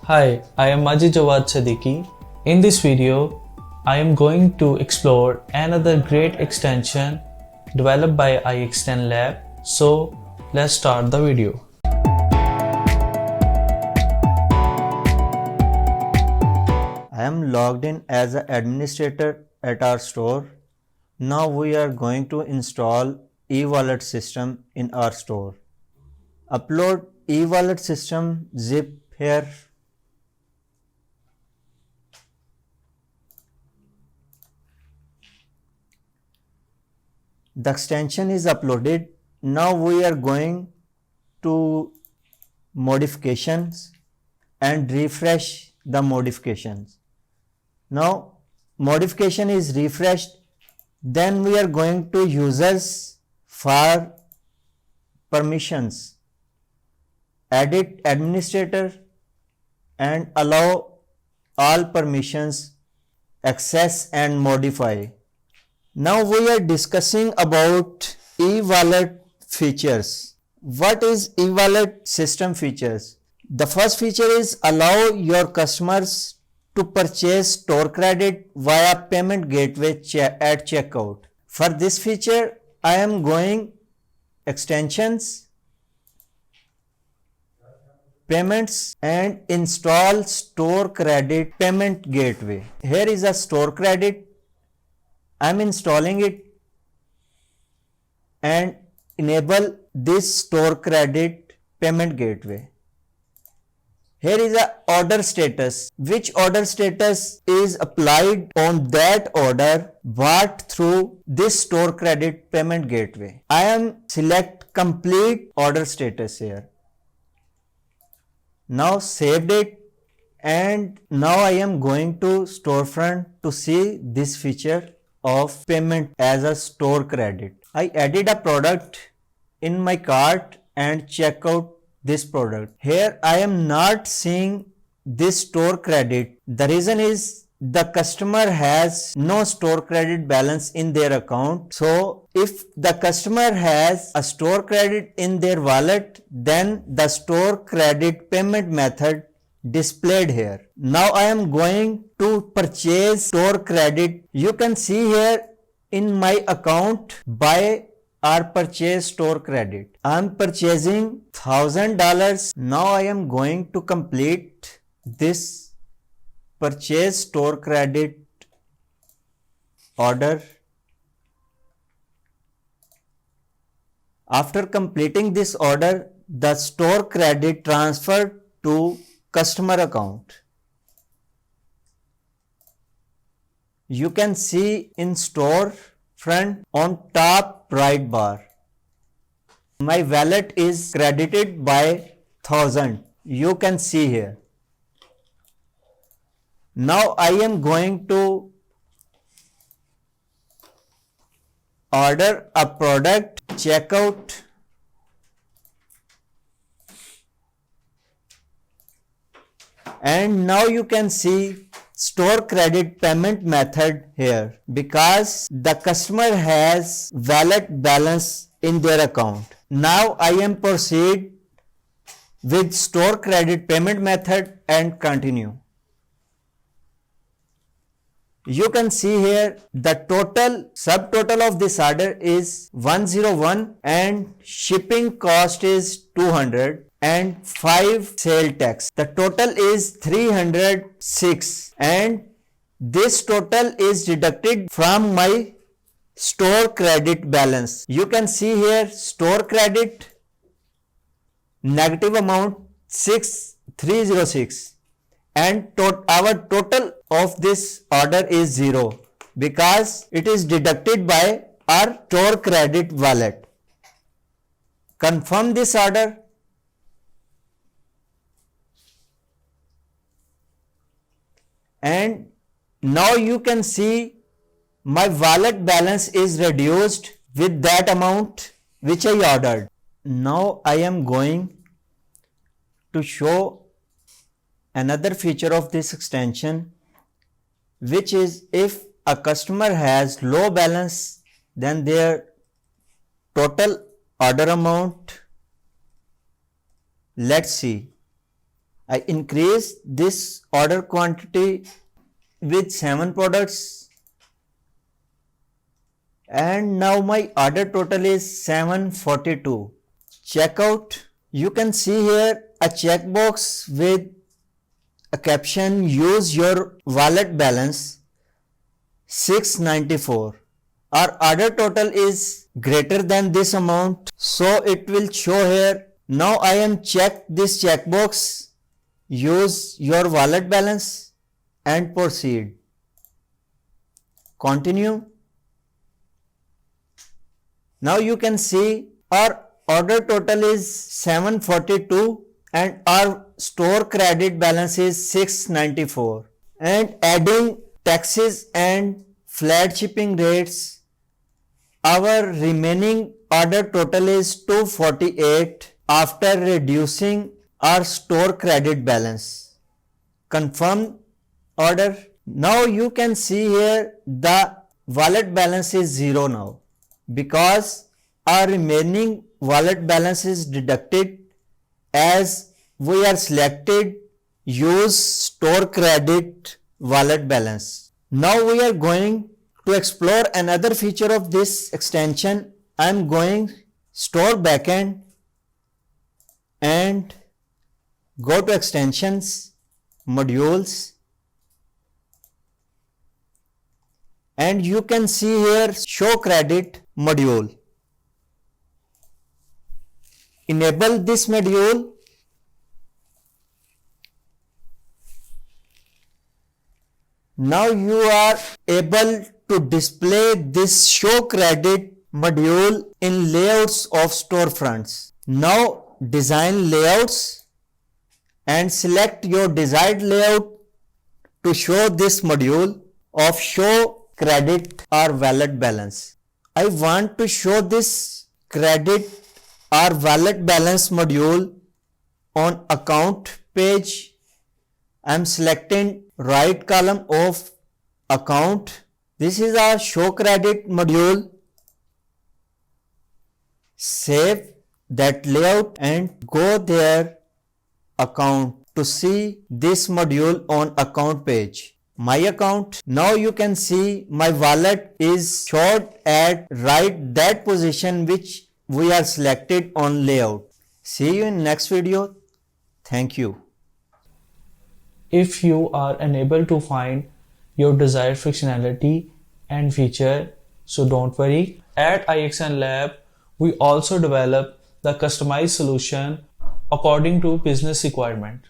Hi, I am Majid Jawad Siddiqui. In this video, I am going to explore another great extension developed by iExtend Lab. So let's start the video. I am logged in as an administrator at our store. Now we are going to install e-wallet system in our store. Upload e-wallet system zip here. The extension is uploaded. Now we are going to modifications and refresh the modifications. Now modification is refreshed. Then we are going to users for permissions, edit administrator and allow all permissions, access and modify. Now we are discussing about e-wallet features. What is e-wallet system features? The first feature is allow your customers to purchase store credit via payment gateway at checkout. For this feature, I am going extensions, payments and install store credit payment gateway. Here is a store credit. I am installing it and enable this store credit payment gateway. Here is a order status. Which order status is applied on that order bought through this store credit payment gateway. I am select complete order status here. Now saved it and now I am going to storefront to see this feature of payment as a store credit. I added a product in my cart and check out this product. Here I am not seeing this store credit. The reason is the customer has no store credit balance in their account. So if the customer has a store credit in their wallet, then the store credit payment method displayed here. Now I am going to purchase store credit. You can see here in my account buy or purchase store credit. I am purchasing $1,000. Now I am going to complete this purchase store credit order. After completing this order, the store credit transferred to customer account. You can see in store front on top right bar. My wallet is credited by 1,000. You can see here. Now I am going to order a product, checkout. And now you can see store credit payment method here because the customer has wallet balance in their account. Now I am proceed with store credit payment method and continue. You can see here the total subtotal of this order is 101 and shipping cost is 200 and 5 sale tax. The total is 306 and this total is deducted from my store credit balance. You can see here store credit negative amount 6306 and our total of this order is 0 because it is deducted by our store credit wallet. Confirm this order. And now you can see my wallet balance is reduced with that amount which I ordered. Now I am going to show another feature of this extension, which is if a customer has low balance, then their total order amount, let's see, I increase this order quantity with 7 products, and now my order total is 742. Checkout. You can see here a checkbox with a caption, use your wallet balance 694. Our order total is greater than this amount, so it will show here. Now I am checked this checkbox, use your wallet balance, and proceed. Continue. Now you can see our order total is 742 and our store credit balance is 694. And adding taxes and flat shipping rates, our remaining order total is 248 after reducing our store credit balance. Confirm order. Now you can see here the wallet balance is 0 now, because our remaining wallet balance is deducted as we are selected use store credit wallet balance. Now we are going to explore another feature of this extension. I am going store backend and go to extensions, modules, and you can see here show credit module. Enable this module. Now you are able to display this show credit module in layouts of storefronts. Now design layouts and select your desired layout to show this module of show credit or wallet balance. I want to show this credit or wallet balance module on account page. I am selecting right column of account. This is our show credit module. Save that layout and go there account to see this module on account page. My account. Now you can see my wallet is showed at right that position which we are selected on layout. See you in next video. Thank you. If you are unable to find your desired functionality and feature, so don't worry. At iXN Lab, we also develop the customized solution according to business requirement.